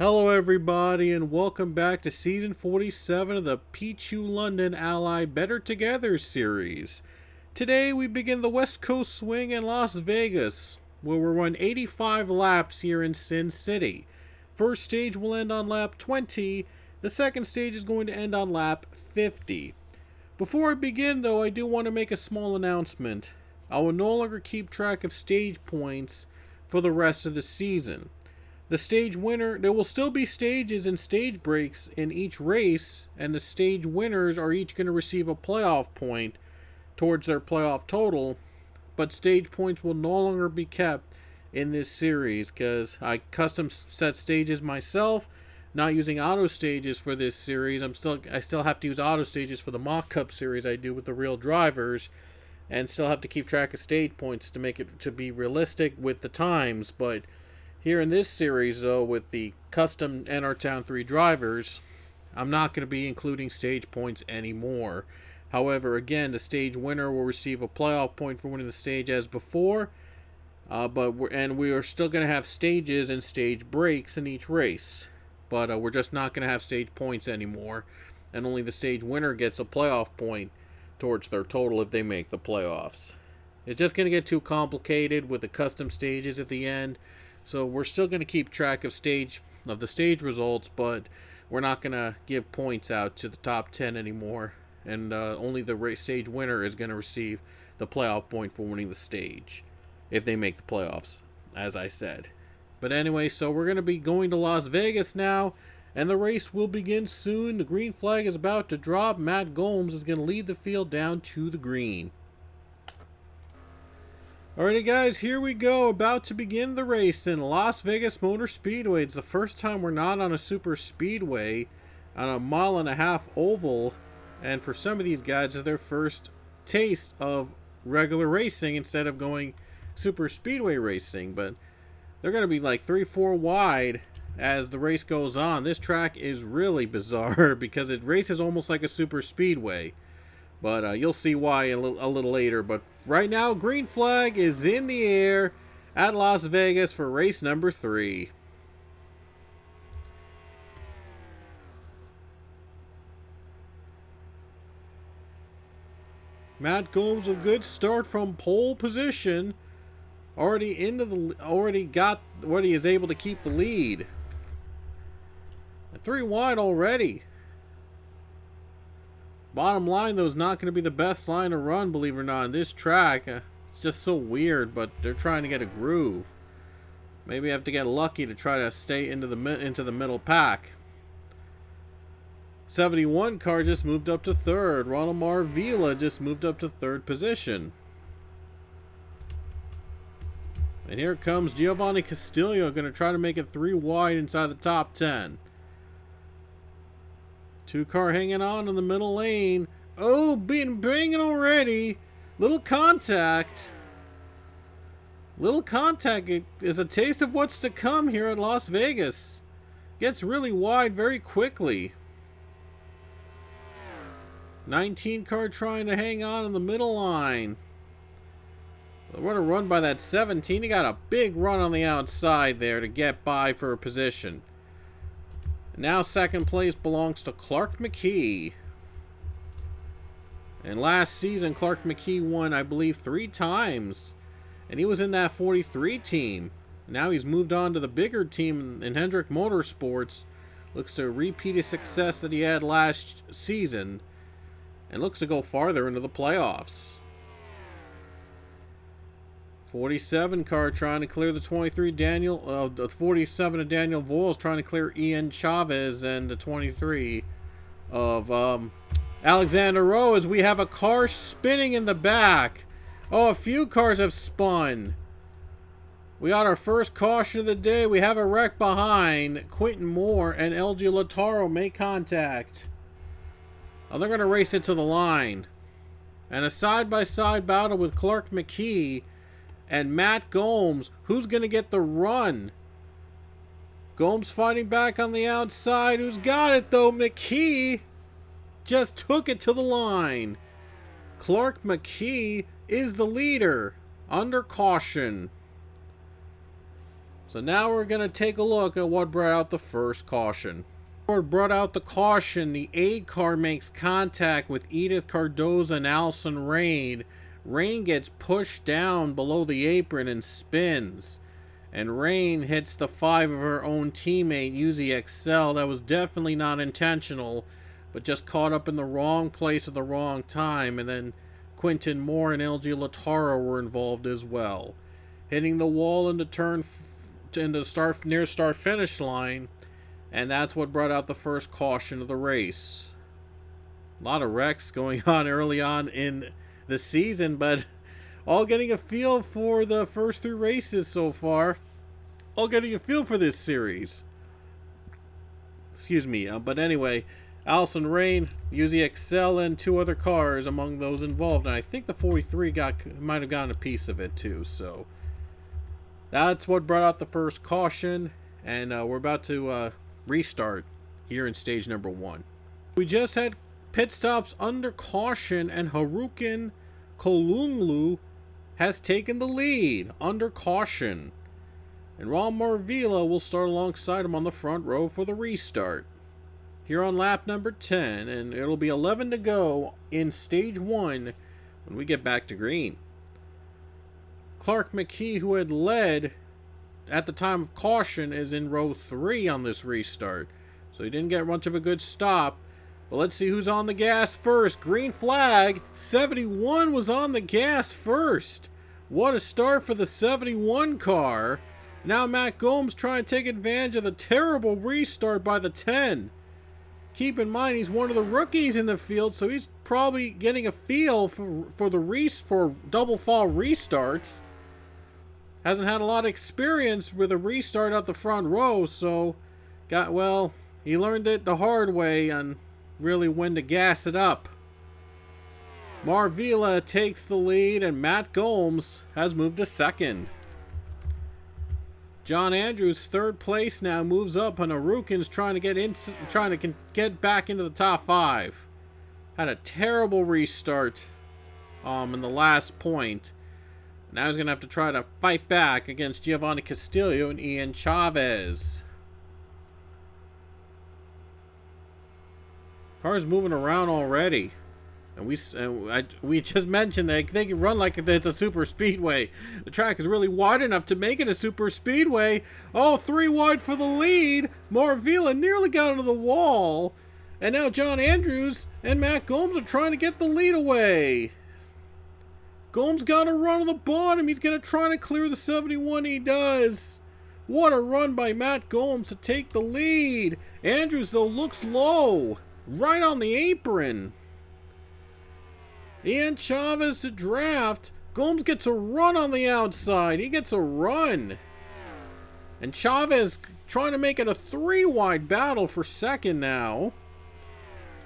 Hello everybody and welcome back to season 47 of the Pichu London Ally Better Together series. Today we begin the West Coast swing in Las Vegas, where we'll run 85 laps here in Sin City. First stage will end on lap 20, the second stage is going to end on lap 50. Before I begin though, I do want to make a small announcement. I will no longer keep track of stage points for the rest of the season. The stage winner, there will still be stages and stage breaks in each race, and the stage winners are each going to receive a playoff point towards their playoff total, but stage points will no longer be kept in this series because I custom set stages myself, not using auto stages for this series. I still have to use auto stages for the mock-up series I do with the real drivers, and still have to keep track of stage points to make it to be realistic with the times, but here in this series, though, with the custom NR Town 3 drivers, I'm not going to be including stage points anymore. However, again, the stage winner will receive a playoff point for winning the stage as before, we are still going to have stages and stage breaks in each race. But we're just not going to have stage points anymore, and only the stage winner gets a playoff point towards their total if they make the playoffs. It's just going to get too complicated with the custom stages at the end. So we're still going to keep track of the stage results, but we're not going to give points out to the top 10 anymore. And only the race stage winner is going to receive the playoff point for winning the stage, if they make the playoffs, as I said. But anyway, so we're going to be going to Las Vegas now, and the race will begin soon. The green flag is about to drop. Matt Gomes is going to lead the field down to the green. Alrighty guys, here we go, about to begin the race in Las Vegas Motor Speedway. It's the first time we're not on a super speedway, on a 1.5-mile oval, and for some of these guys it's their first taste of regular racing instead of going super speedway racing, but they're going to be like 3-4 wide as the race goes on. This track is really bizarre because it races almost like a super speedway. But you'll see why a little later. But right now, green flag is in the air at Las Vegas for race number 3. Matt Gomes, a good start from pole position. Already is able to keep the lead. 3 wide already. Bottom line, though, is not going to be the best line to run, believe it or not, on this track. It's just so weird, but they're trying to get a groove. Maybe I have to get lucky to try to stay into the middle pack. 71 car just moved up to 3rd. Ronald Marvila just moved up to 3rd position. And here comes Giovanni Castillo, going to try to make it 3 wide inside the top 10. 2 car hanging on in the middle lane. Oh, being banging already. Little contact. Little contact is a taste of what's to come here at Las Vegas. Gets really wide very quickly. 19 car trying to hang on in the middle line. What a run by that 17. He got a big run on the outside there to get by for a position. Now second place belongs to Clark McKee. And last season, Clark McKee won, I believe, 3 times. And he was in that 43 team. Now he's moved on to the bigger team in Hendrick Motorsports. Looks to repeat his success that he had last season. And looks to go farther into the playoffs. 47 car trying to clear the 23 the 47 of Daniel Voiles trying to clear Ian Chavez, and the 23 of Alexander Rowe, as we have a car spinning in the back. Oh, a few cars have spun. We got our first caution of the day. We have a wreck behind. Quentin Moore and LG Lataro make contact. Oh, they're going to race it to the line. And a side-by-side battle with Clark McKee and Matt Gomes. Who's going to get the run? Gomes fighting back on the outside. Who's got it, though? McKee just took it to the line. Clark McKee is the leader under caution. So now we're going to take a look at what brought out the first caution. What brought out the caution, the 8 car makes contact with Edith Cardoza and Allison Rain. Rain gets pushed down below the apron and spins. And Rain hits the 5 of her own teammate, Uzi Excel. That was definitely not intentional, but just caught up in the wrong place at the wrong time. And then Quinton Moore and LG Lataro were involved as well. Hitting the wall in the turn in the near start finish line, and that's what brought out the first caution of the race. A lot of wrecks going on early on in the season, but all getting a feel for the first 3 races so far. All getting a feel for this series. Excuse me, but anyway, Allison Rain, Uzi Excel, and 2 other cars among those involved, and I think the 43 might have gotten a piece of it too. So that's what brought out the first caution, and we're about to restart here in stage number 1. We just had pit stops under caution, and Harukin Kolunglu has taken the lead under caution. And Ron Marvila will start alongside him on the front row for the restart. Here on lap number 10, and it'll be 11 to go in stage 1 when we get back to green. Clark McKee, who had led at the time of caution, is in row 3 on this restart. So he didn't get much of a good stop. But let's see who's on the gas first. Green flag. 71 was on the gas first. What a start for the 71 car. Now Matt Gomes trying to take advantage of the terrible restart by the 10. Keep in mind he's one of the rookies in the field, so he's probably getting a feel for double fall restarts. Hasn't had a lot of experience with a restart out the front row, so he learned it the hard way on really when to gas it up. Marvila takes the lead, and Matt Gomes has moved to second. John Andrews, 3rd place now, moves up, and Harukin's trying to get back into the top 5. Had a terrible restart in the last point. Now he's going to have to try to fight back against Giovanni Castillo and Ian Chavez. Cars moving around already. And we just mentioned that they can run like it's a super speedway. The track is really wide enough to make it a super speedway. Oh, 3 wide for the lead. Marvila nearly got into the wall. And now John Andrews and Matt Gomes are trying to get the lead away. Gomes got a run on the bottom. He's going to try to clear the 71. He does. What a run by Matt Gomes to take the lead. Andrews, though, looks low. Right on the apron. Ian Chavez to draft. Gomes gets a run on the outside. He gets a run. And Chavez trying to make it a 3-wide battle for second now.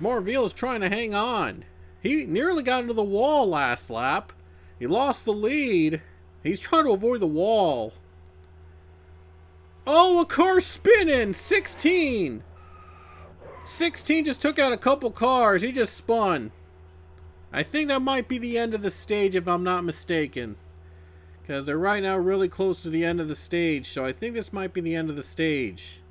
Marvila is trying to hang on. He nearly got into the wall last lap. He lost the lead. He's trying to avoid the wall. Oh, a car spinning. 16. 16 just took out a couple cars. He just spun. I think that might be the end of the stage if I'm not mistaken. Because they're right now really close to the end of the stage. So I think this might be the end of the stage.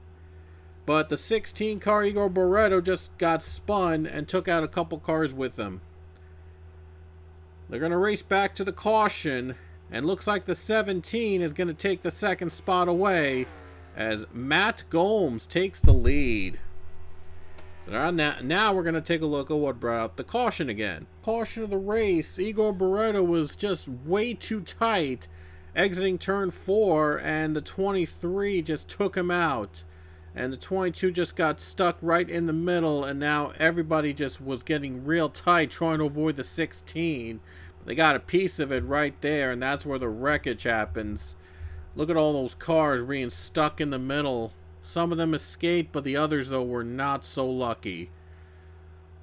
But the 16 car Igor Barreto just got spun and took out a couple cars with him. They're going to race back to the caution. And looks like the 17 is going to take the second spot away as Matt Gomes takes the lead. So now we're going to take a look at what brought out the caution again. Caution of the race. Igor Barreto was just way too tight exiting turn 4, and the 23 just took him out. And the 22 just got stuck right in the middle, and now everybody just was getting real tight trying to avoid the 16. But they got a piece of it right there, and that's where the wreckage happens. Look at all those cars being stuck in the middle. Some of them escaped, but the others, though, were not so lucky.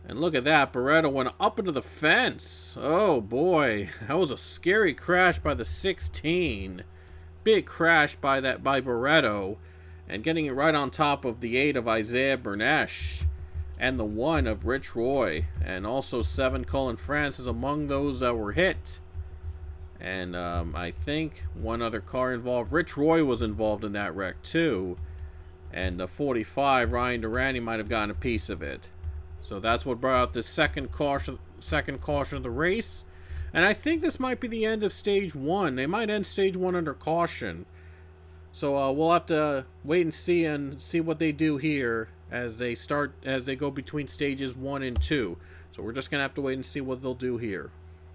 And look at that. Barreto went up into the fence. Oh, boy. That was a scary crash by the 16. Big crash by Barreto. And getting it right on top of the 8 of Isaiah Bernesh. And the 1 of Rich Roy. And also 7 Colin Francis among those that were hit. And I think one other car involved. Rich Roy was involved in that wreck too. And the 45, Ryan Durante, might have gotten a piece of it. So that's what brought out the second caution of the race. And I think this might be the end of stage 1. They might end stage 1 under caution. So we'll have to wait and see what they do here as they go between stages 1 and 2. So we're just gonna have to wait and see what they'll do here.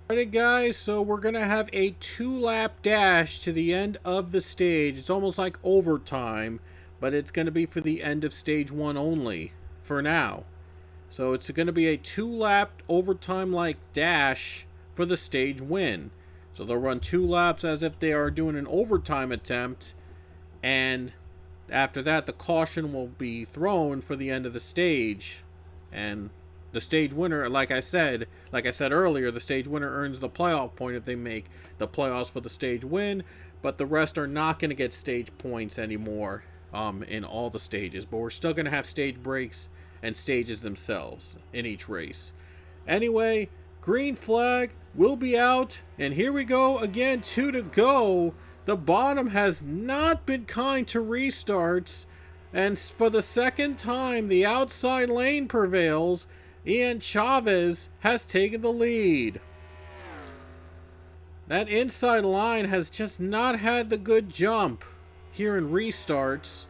Alright guys, so we're gonna have a 2-lap dash to the end of the stage. It's almost like overtime, but it's gonna be for the end of stage 1 only for now. So it's gonna be a 2-lap overtime like dash for the stage win. So they'll run 2 laps as if they are doing an overtime attempt, and after that the caution will be thrown for the end of the stage, and the stage winner, like I said earlier, the stage winner earns the playoff point if they make the playoffs for the stage win, but the rest are not going to get stage points anymore in all the stages, but we're still going to have stage breaks and stages themselves in each race. Anyway, green flag will be out, and here we go again, 2 to go. The bottom has not been kind to restarts, and for the second time, the outside lane prevails. Ian Chavez has taken the lead. That inside line has just not had the good jump here in restarts.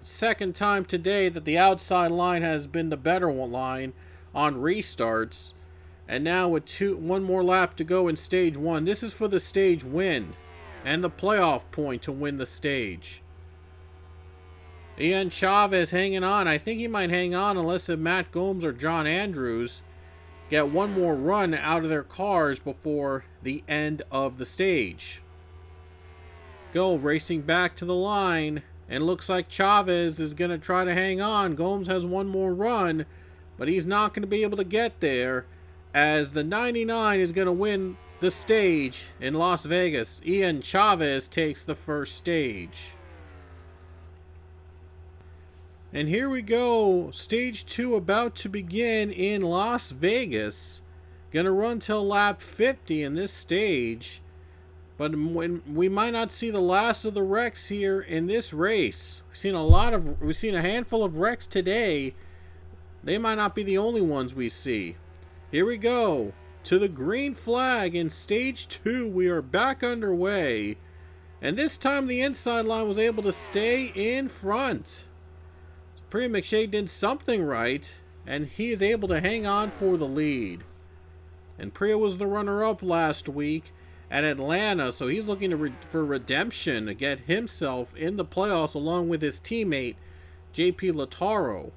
Second time today that the outside line has been the better line on restarts. And now with one more lap to go in stage 1, this is for the stage win and the playoff point to win the stage. Ian Chavez hanging on. I think he might hang on unless if Matt Gomes or John Andrews get one more run out of their cars before the end of the stage. Go racing back to the line, and looks like Chavez is going to try to hang on. Gomes has one more run, but he's not going to be able to get there, as the 99 is going to win the stage in Las Vegas. Ian Chavez takes the first stage. And here we go, stage 2 about to begin in Las Vegas. Gonna run till lap 50 in this stage, but we might not see the last of the wrecks here in this race. We've seen a handful of wrecks today. They might not be the only ones we see. Here we go to the green flag in stage 2. We are back underway, and this time the inside line was able to stay in front. Priya McShay did something right, and he is able to hang on for the lead. And Priya was the runner-up last week at Atlanta, so he's looking for redemption to get himself in the playoffs along with his teammate, JP Lataro.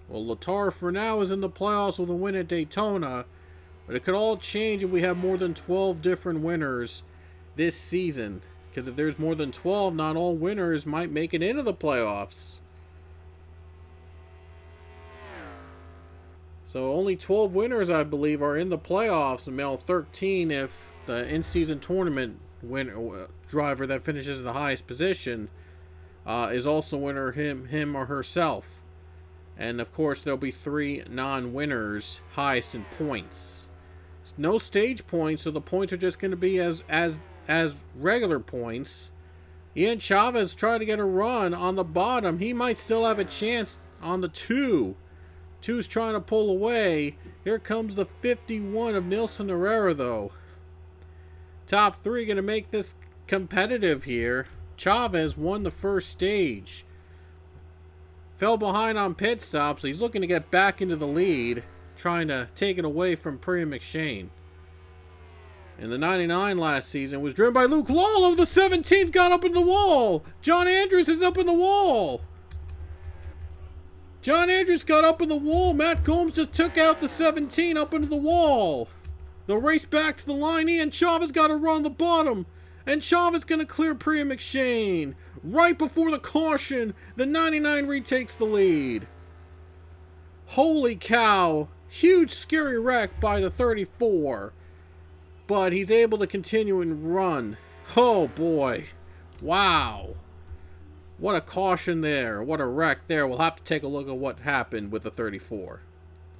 Well, Lataro for now is in the playoffs with a win at Daytona, but it could all change if we have more than 12 different winners this season. Because if there's more than 12, not all winners might make it into the playoffs. So only 12 winners, I believe, are in the playoffs, and 13 if the in-season tournament driver that finishes in the highest position is also winner, him or herself. And of course, there'll be 3 non-winners, highest in points. No stage points, so the points are just going to be as regular points. Ian Chavez tried to get a run on the bottom. He might still have a chance on the 2. 2's trying to pull away. Here comes the 51 of Nilson Herrera, though. Top 3 going to make this competitive here. Chavez won the first stage. Fell behind on pit stops, so he's looking to get back into the lead, trying to take it away from Priya McShane. And the 99 last season was driven by Luke Lawler. The 17's got up in the wall. John Andrews is up in the wall. John Andrews got up in the wall. Matt Gomes just took out the 17 up into the wall. They'll race back to the line. Ian Chavez got to run the bottom. And Chavez going to clear Priya McShane. Right before the caution, the 99 retakes the lead. Holy cow. Huge scary wreck by the 34. But he's able to continue and run. Oh boy. Wow. What a caution there. What a wreck there. We'll have to take a look at what happened with the 34.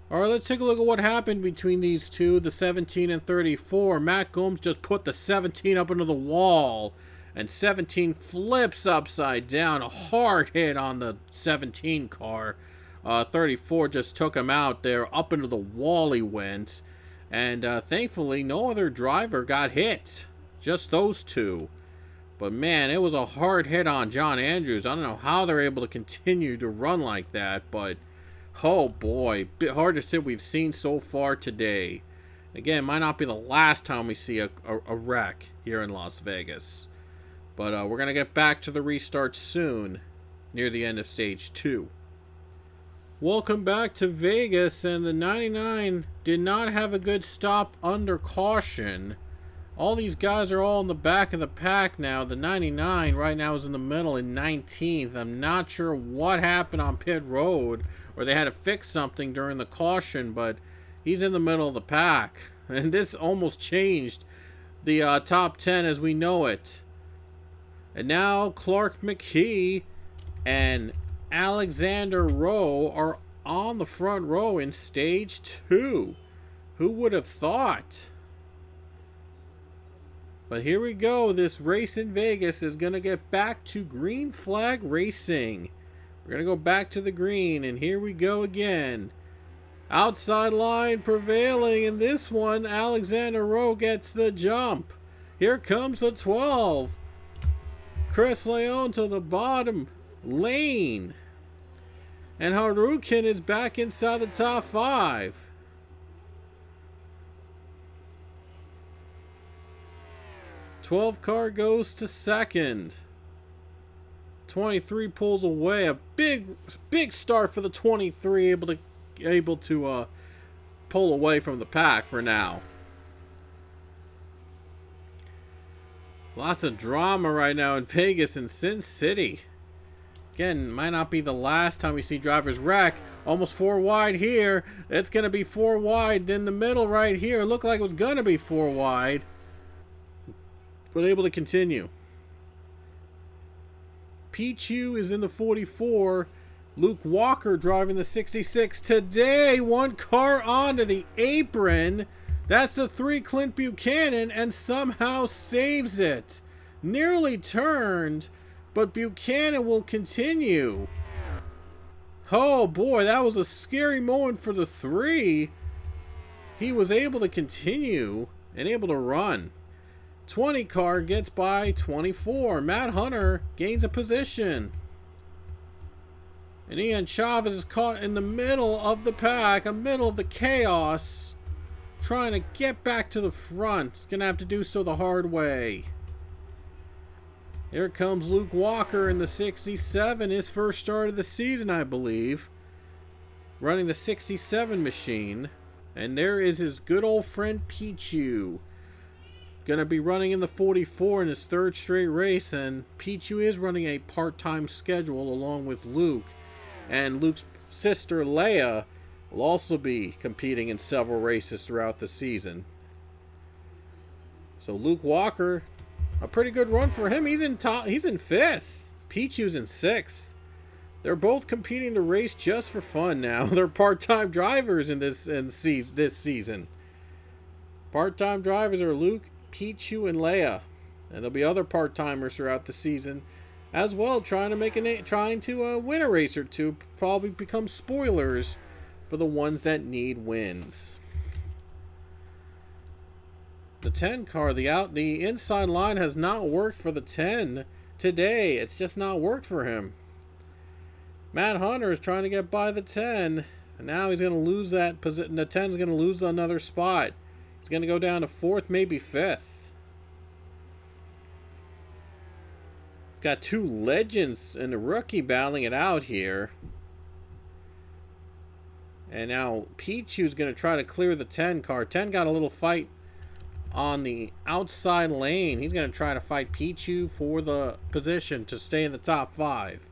Alright, let's take a look at what happened between these two, the 17 and 34. Matt Gomes just put the 17 up into the wall, and 17 flips upside down. A hard hit on the 17 car. 34 just took him out there. Up into the wall he went. And thankfully, no other driver got hit. Just those two. But man, it was a hard hit on John Andrews. I don't know how they're able to continue to run like that, but oh boy, bit hard to say we've seen so far today. Again, it might not be the last time we see a wreck here in Las Vegas. But we're going to get back to the restart soon, near the end of Stage 2. Welcome back to Vegas, and the 99 did not have a good stop under caution. All these guys are all in the back of the pack now. The 99 right now is in the middle in 19th. I'm not sure what happened on pit road, or they had to fix something during the caution, but he's in the middle of the pack. And this almost changed the top 10 as we know it. And now Clark McKee and Alexander Rowe are on the front row in Stage 2. Who would have thought? But here we go. This race in Vegas is going to get back to green flag racing. We're going to go back to the green, and here we go again. Outside line prevailing in this one. Alexander Rowe gets the jump. Here comes the 12. Chris Leone to the bottom lane. And Harukin is back inside the top 5. '12 car goes to second. 23 pulls away. A big start for the 23, able to pull away from the pack for now. Lots of drama right now in Vegas and Sin City. Again, might not be the last time we see drivers wreck. Almost 4 wide here. It's going to be 4 wide in the middle right here. Looked like it was going to be 4 wide. But able to continue. Pichu is in the 44. Luke Walker driving the 66 today. 1 car onto the apron. That's the 3 Clint Buchanan, and somehow saves it. Nearly turned, but Buchanan will continue. Oh boy, that was a scary moment for the 3. He was able to continue and able to run. 20 car gets by 24. Matt Hunter gains a position. And Ian Chavez is caught in the middle of the pack, a middle of the chaos, trying to get back to the front. He's going to have to do so the hard way. Here comes Luke Walker in the 67, his first start of the season, I believe. Running the 67 machine. And there is his good old friend Pichu. Going to be running in the 44 in his 3rd straight race, and Pichu is running a part-time schedule along with Luke. And Luke's sister Leia will also be competing in several races throughout the season. So Luke Walker, a pretty good run for him. He's in 5th. Pichu's in 6th. They're both competing to race just for fun now. They're part-time drivers in this season. Part-time drivers are Luke, Pichu, and Leia, and there'll be other part-timers throughout the season as well, trying to win a race or two, probably become spoilers for the ones that need wins. The 10 car, the inside line has not worked for the 10 today. It's just not worked for him. Matt Hunter is trying to get by the 10, and now he's going to lose that position. The 10 is going to lose another spot. He's going to go down to 4th, maybe 5th. Got 2 legends and a rookie battling it out here. And now Pichu's going to try to clear the 10 car. 10 got a little fight on the outside lane. He's going to try to fight Pichu for the position to stay in the top 5.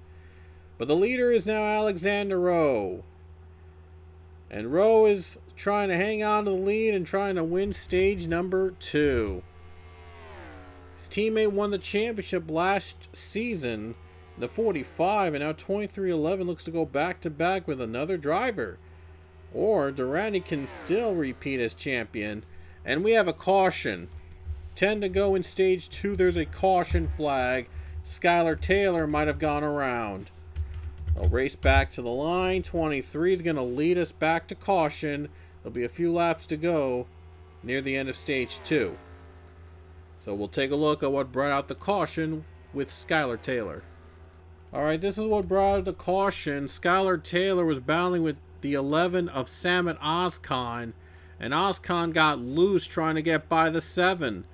But the leader is now Alexander Rowe. And Rowe is trying to hang on to the lead and trying to win stage number 2. His teammate won the championship last season, the 45, and now 23-11 looks to go back-to-back with another driver. Or Durrani can still repeat as champion. And we have a caution. 10 to go in stage 2. There's a caution flag. Skylar Taylor might have gone around. They'll race back to the line. 23 is going to lead us back to caution. There'll be a few laps to go near the end of stage 2. So we'll take a look at what brought out the caution with Skylar Taylor. Alright, this is what brought out the caution. Skylar Taylor was battling with the 11 of Samet Ozcon. And Ozcon got loose trying to get by the 7.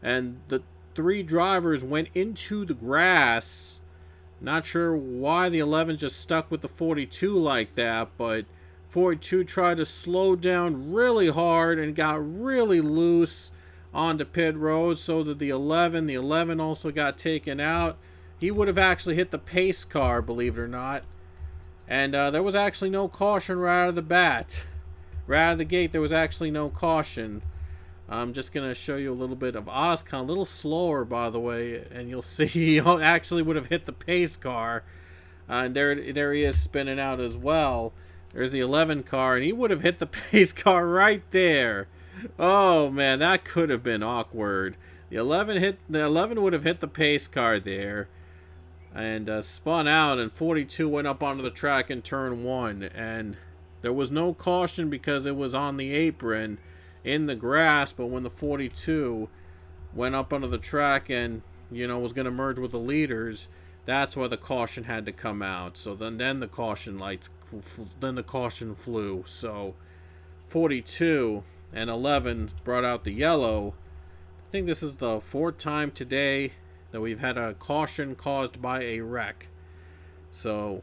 And the 3 drivers went into the grass. Not sure why the 11 just stuck with the 42 like that, but 42 tried to slow down really hard and got really loose onto pit road, so that the 11 also got taken out. He would have actually hit the pace car, believe it or not. And there was actually no caution right out of the bat. Right out of the gate, there was actually no caution. I'm just going to show you a little bit of Ozcon. A little slower, by the way. And you'll see he actually would have hit the pace car. And there he is spinning out as well. There's the 11 car. And he would have hit the pace car right there. Oh, man. That could have been awkward. The 11 would have hit the pace car there. And spun out. And 42 went up onto the track in turn 1. And there was no caution because it was on the apron in the grass, but when the 42 went up onto the track and, you know, was going to merge with the leaders, that's why the caution had to come out. So then the caution lights, then the caution flew. So 42 and 11 brought out the yellow. I think this is the 4th time today that we've had a caution caused by a wreck. So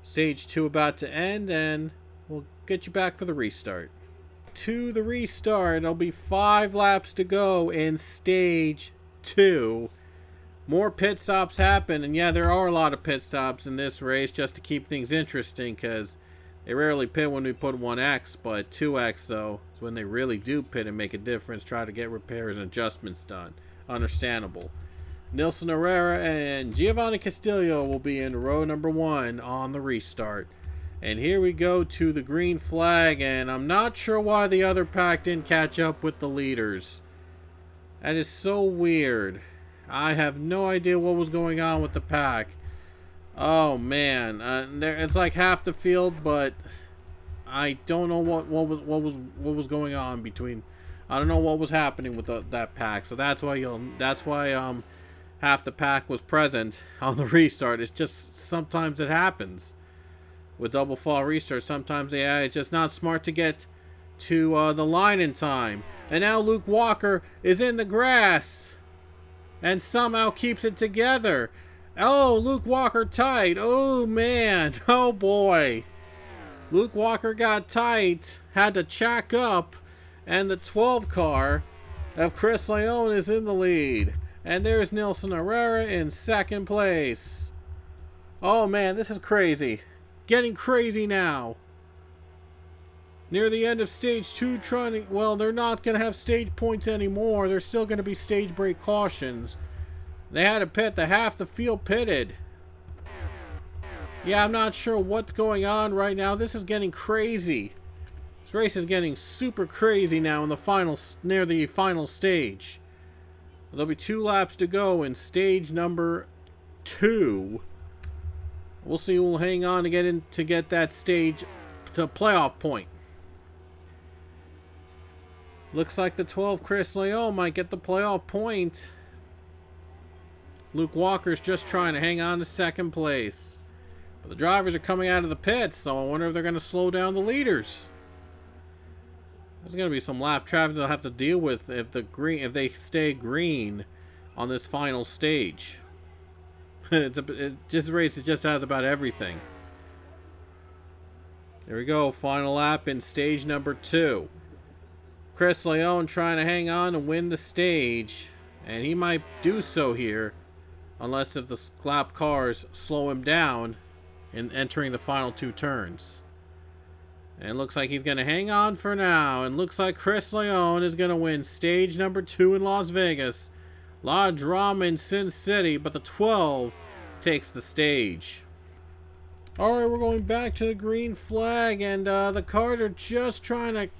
stage 2 about to end, and we'll get you back for the restart. To the restart. There'll be 5 laps to go in stage 2. More pit stops happen, and yeah, there are a lot of pit stops in this race just to keep things interesting, because they rarely pit when we put 1X, but 2X though is when they really do pit and make a difference, try to get repairs and adjustments done. Understandable. Nilson Herrera and Giovanni Castillo will be in row number 1 on the restart. And here we go to the green flag, and I'm not sure why the other pack didn't catch up with the leaders. That is so weird. I have no idea what was going on with the pack. Oh man, it's like half the field, but I don't know what was going on between. I don't know what was happening with that pack. So that's why half the pack was present on the restart. It's just sometimes it happens. With double fall restart, sometimes it's just not smart to get to the line in time. And now Luke Walker is in the grass and somehow keeps it together. Oh, Luke Walker tight. Oh man, oh boy. Luke Walker got tight, had to chack up, and the 12 car of Chris Leone is in the lead. And there's Nilson Herrera in 2nd place. Oh man, this is crazy. Getting crazy now. Near the end of stage 2, well, they're not going to have stage points anymore. There's still going to be stage break cautions. They had to pit. Half the field pitted. Yeah, I'm not sure what's going on right now. This is getting crazy. This race is getting super crazy now in the near the final stage. There'll be 2 laps to go in stage number 2. We'll see who will hang on to get that stage to playoff point. Looks like the 12 Chris Leone might get the playoff point. Luke Walker's just trying to hang on to 2nd place. But the drivers are coming out of the pits, so I wonder if they're going to slow down the leaders. There's going to be some lap traffic they'll have to deal with if they stay green on this final stage. This race just has about everything. There we go. Final lap in stage number 2. Chris Leone trying to hang on and win the stage. And he might do so here. Unless if the lap cars slow him down in entering the final 2 turns. And it looks like he's going to hang on for now. And looks like Chris Leone is going to win stage number 2 in Las Vegas. A lot of drama in Sin City, but the 12 takes the stage. Alright, we're going back to the green flag, and the cars are just trying to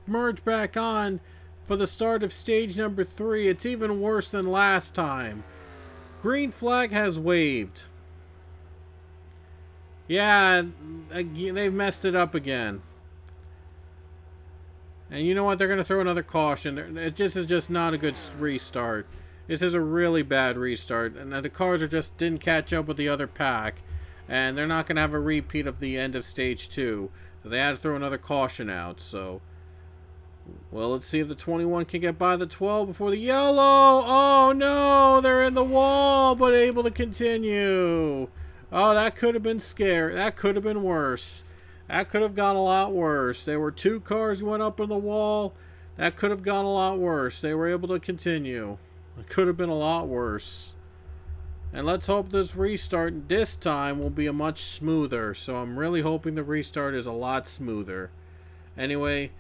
merge back on for the start of stage number 3. It's even worse than last time. Green flag has waved. Yeah, they've messed it up again. And you know what? They're going to throw another caution. It just is just not a good restart. This is a really bad restart. And the cars are just didn't catch up with the other pack. And they're not going to have a repeat of the end of stage 2. So they had to throw another caution out. So, well, let's see if the 21 can get by the 12 before the yellow. Oh, no. They're in the wall, but able to continue. Oh, that could have been scary. That could have been worse. That could have gone a lot worse. There were 2 cars who went up in the wall. That could have gone a lot worse. They were able to continue. It could have been a lot worse. And let's hope this restart this time will be a much smoother. So I'm really hoping the restart is a lot smoother. Anyway,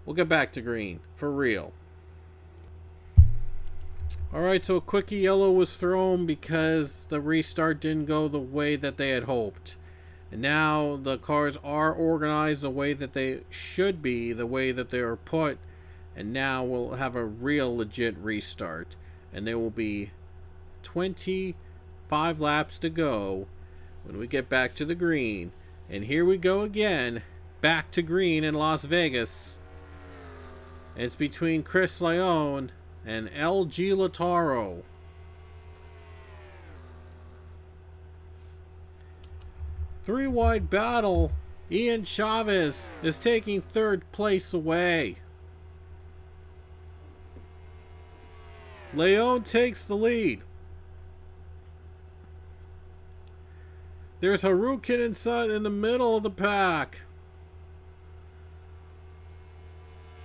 we'll get back to green. For real. Alright, so a quickie yellow was thrown because the restart didn't go the way that they had hoped. And now the cars are organized the way that they should be, the way that they are put. And now we'll have a real legit restart. And there will be 25 laps to go when we get back to the green. And here we go again, back to green in Las Vegas. It's between Chris Leone and LG Lataro. Three-wide battle. Ian Chavez is taking 3rd place away. Leone takes the lead. There's Harukin inside in the middle of the pack.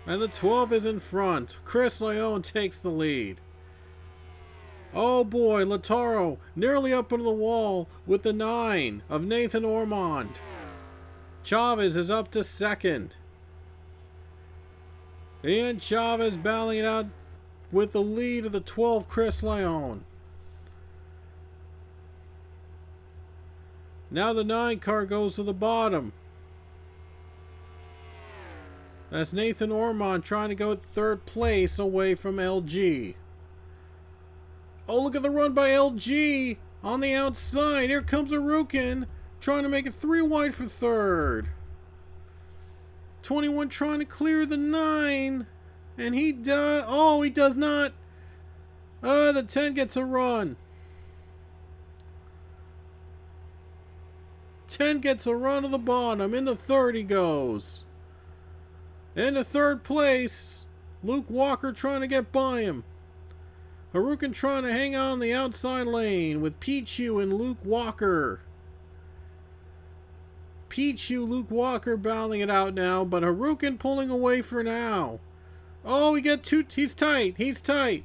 And the 12 is in front. Chris Leone takes the lead. Oh boy, Lataro nearly up into the wall with the 9 of Nathan Ormond. Chavez is up to 2nd. Ian Chavez battling it out with the lead of the 12 Chris Leone. Now the 9 car goes to the bottom. That's Nathan Ormond trying to go 3rd place away from LG. Oh, look at the run by LG on the outside. Here comes Harukin trying to make it 3 wide for 3rd. 21 trying to clear the 9. And he does. Oh, he does not. The 10 gets a run. 10 gets a run to the bottom. In the 3rd he goes. Into 3rd place. Luke Walker trying to get by him. Harukin trying to hang on the outside lane with Pichu and Luke Walker. Pichu, Luke Walker battling it out now, but Harukin pulling away for now. Oh, we get 2. He's tight. He's tight.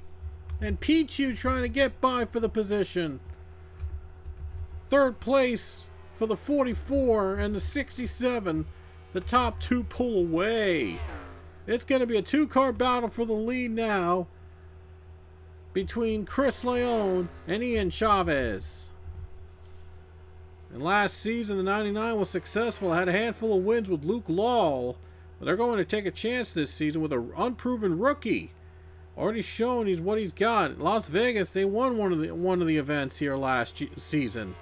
And Pichu trying to get by for the position. 3rd place for the 44 and the 67. The top 2 pull away. It's going to be a 2-car battle for the lead now between Chris Leone and Ian Chavez. And last season, the 99 was successful. Had a handful of wins with Luke Law. But they're going to take a chance this season with an unproven rookie. Already shown he's what he's got. Las Vegas, they won one of the events here last season.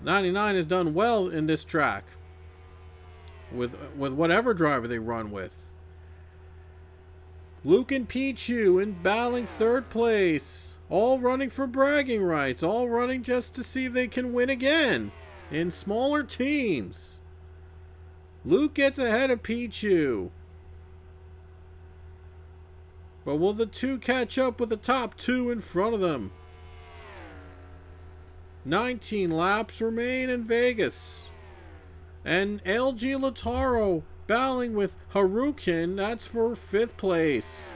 99 has done well in this track. With whatever driver they run with. Luke and Pichu in battling 3rd place. All running for bragging rights. All running just to see if they can win again. In smaller teams. Luke gets ahead of Pichu. But will the 2 catch up with the top 2 in front of them? 19 laps remain in Vegas. And LG Lataro battling with Harukin. That's for 5th place.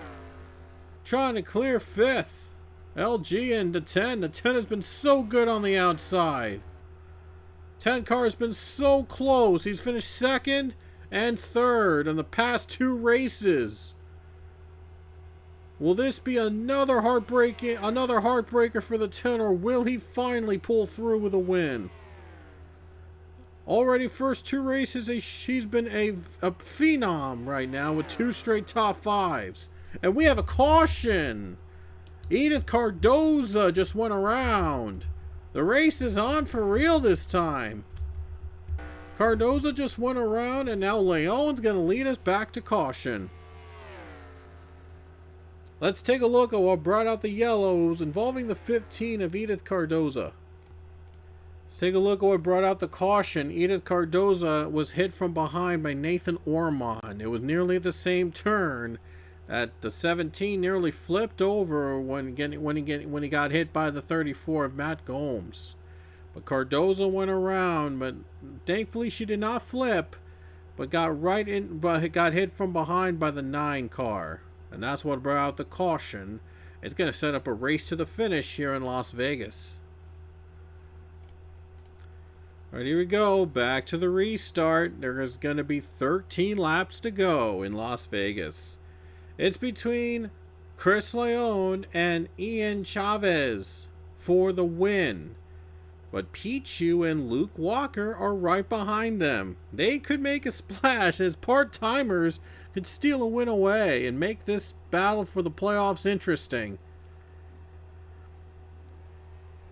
Trying to clear 5th. LG and the 10. The 10 has been so good on the outside. 10 car has been so close. He's finished 2nd and 3rd in the past 2 races. Will this be another heartbreaker for the 10, or will he finally pull through with a win? Already first 2 races, she's been a phenom right now with 2 straight top 5s. And we have a caution. Edith Cardoza just went around. The race is on for real this time. Cardoza just went around, and now Leon's going to lead us back to caution. Let's take a look at what brought out the yellows involving the 15 of Edith Cardoza. Let's take a look at what brought out the caution. Edith Cardoza was hit from behind by Nathan Ormond. It was nearly the same turn that the 17 nearly flipped over when he got hit by the 34 of Matt Gomes. But Cardoza went around, but thankfully she did not flip, but got hit from behind by the 9 car. And that's what brought out the caution. It's going to set up a race to the finish here in Las Vegas. Alright, here we go. Back to the restart. There's going to be 13 laps to go in Las Vegas. It's between Chris Leon and Ian Chavez for the win. But Pichu and Luke Walker are right behind them. They could make a splash as part-timers could steal a win away and make this battle for the playoffs interesting.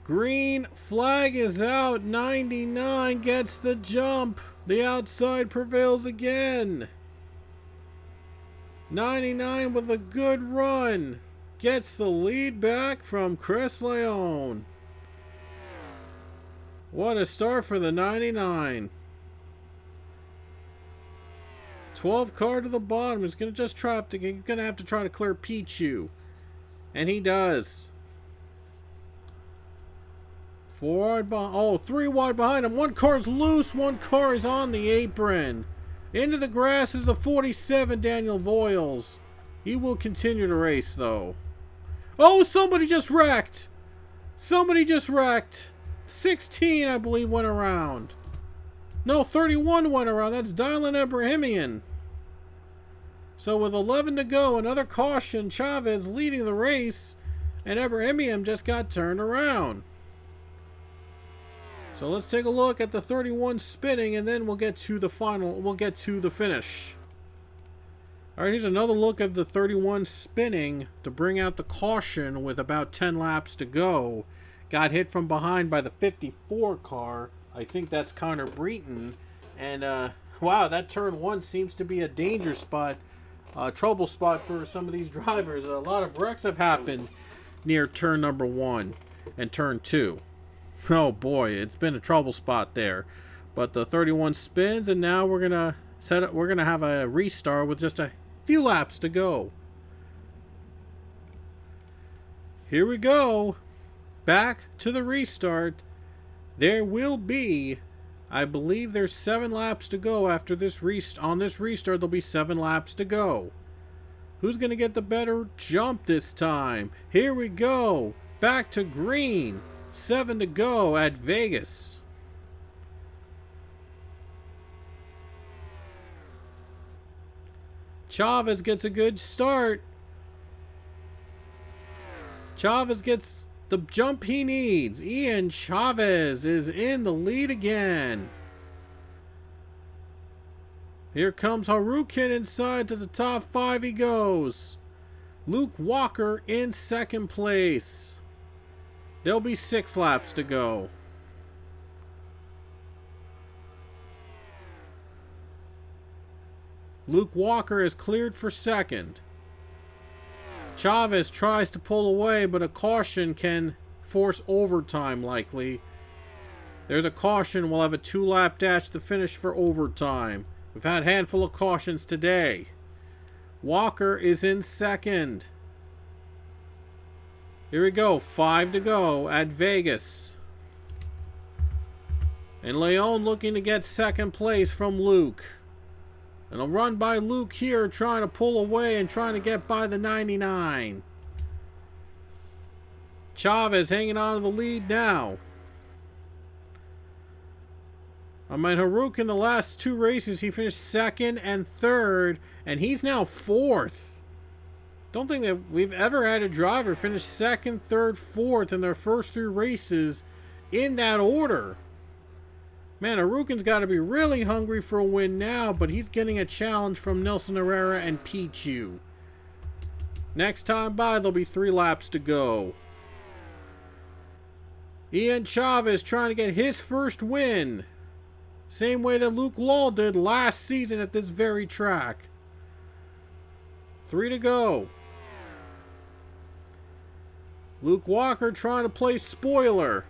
Green flag is out. 99 gets the jump. The outside prevails again. 99 with a good run gets the lead back from Chris Leon. What a start for the 99. 12 car to the bottom. He's gonna have to try to clear Pichu, and he does. 4 wide behind. Oh, 3 wide behind him. 1 car's loose. 1 car is on the apron. Into the grass is the 47 Daniel Voiles. He will continue to race though. Oh, somebody just wrecked. 16, I believe, went around. No, 31 went around. That's Dylan Ebrahimian. So with 11 to go, another caution. Chavez leading the race, and Ebrahimian just got turned around. So let's take a look at the 31 spinning, and then we'll get to the finish. Alright, here's another look at the 31 spinning to bring out the caution with about 10 laps to go. Got hit from behind by the 54 car. I think that's Connor Breton. And, wow, that turn 1 seems to be a danger spot. Trouble spot for some of these drivers. A lot of wrecks have happened near turn number 1 and turn 2. Oh boy, it's been a trouble spot there. But the 31 spins, and now we're gonna have a restart with just a few laps to go. Here we go. Back to the restart. There will be, I believe there's 7 laps to go after this on this restart. There'll be 7 laps to go. Who's going to get the better jump this time? Here we go. Back to green. 7 to go at Vegas. Chavez gets a good start. Chavez gets the jump he needs. Ian Chavez is in the lead again. Here comes Harukin inside to the top 5 he goes. Luke Walker in second place. There'll be 6 laps to go. Luke Walker is cleared for second. Chavez tries to pull away, but a caution can force overtime likely. There's a caution. We'll have a 2-lap dash to finish for overtime. We've had a handful of cautions today. Walker is in second. Here we go. 5 to go at Vegas. And Leon looking to get second place from Luke. And a run by Luke here, trying to pull away and trying to get by the 99. Chavez hanging on to the lead now. I mean, Harukin, the last 2 races, he finished second and third, and he's now 4th. Don't think that we've ever had a driver finish second, third, 4th in their first 3 races in that order. Man, Harukin's got to be really hungry for a win now, but he's getting a challenge from Nelson Herrera and Pichu. Next time by, there'll be 3 laps to go. Ian Chavez trying to get his first win. Same way that Luke Lull did last season at this very track. 3 to go. Luke Walker trying to play spoiler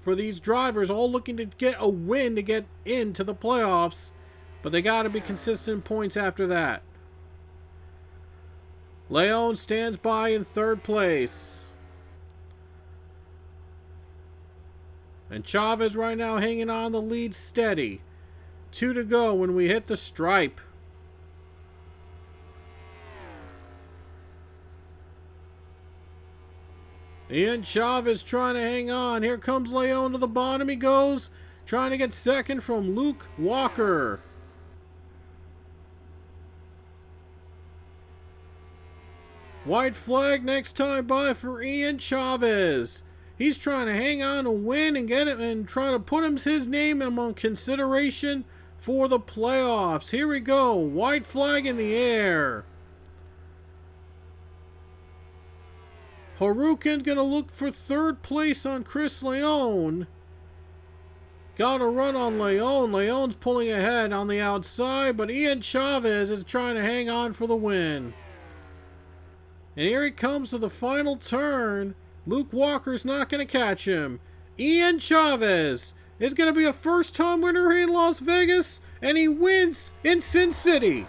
for these drivers, all looking to get a win to get into the playoffs, but they got to be consistent points after that. Leon stands by in 3rd place. And Chavez right now hanging on the lead steady. 2 to go when we hit the stripe. Ian Chavez trying to hang on. Here comes Leon to the bottom. He goes. Trying to get second from Luke Walker. White flag next time by for Ian Chavez. He's trying to hang on to win and get it and trying to put his name among consideration for the playoffs. Here we go. White flag in the air. Harukin gonna look for 3rd place on Chris Leon. Got a run on Leon. Leon's pulling ahead on the outside, but Ian Chavez is trying to hang on for the win. And here he comes to the final turn. Luke Walker's not going to catch him. Ian Chavez is going to be a first-time winner here in Las Vegas, and he wins in Sin City.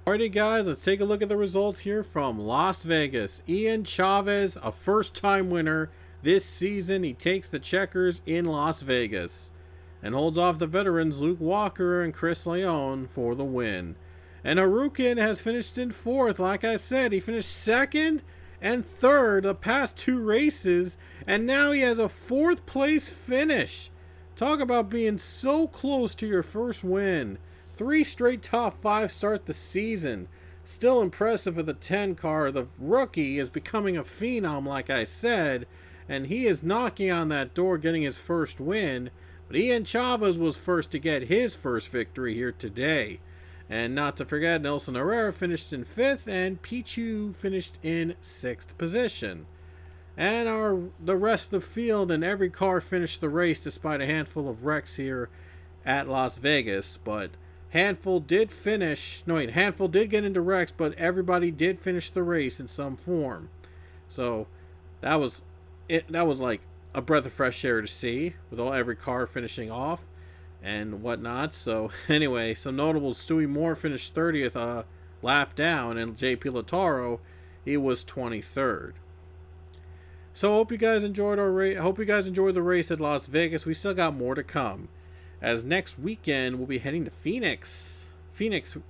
Alrighty guys, let's take a look at the results here from Las Vegas. Ian Chavez, a first-time winner this season. He takes the checkers in Las Vegas and holds off the veterans Luke Walker and Chris Leon for the win. And Harukin has finished in 4th. Like I said, he finished 2nd and 3rd the past 2 races, and now he has a 4th place finish. Talk about being so close to your first win. 3 straight top 5 start the season. Still impressive with the 10 car. The rookie is becoming a phenom, like I said, and he is knocking on that door getting his first win. But Ian Chavez was first to get his first victory here today. And not to forget, Nelson Herrera finished in 5th and Pichu finished in 6th position. And the rest of the field and every car finished the race despite a handful of wrecks here at Las Vegas. But handful did get into wrecks, but everybody did finish the race in some form. So that was it. That was like a breath of fresh air to see, with every car finishing off and whatnot. So anyway, some notables: Stewie Moore finished 30th, lap down, and JP Lataro, he was 23rd. So I hope you guys enjoyed our race. I hope you guys enjoyed the race at Las Vegas. We still got more to come, as next weekend we'll be heading to Phoenix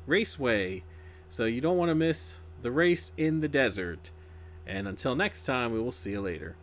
Raceway. So you don't want to miss the race in the desert. And until next time, we will see you later.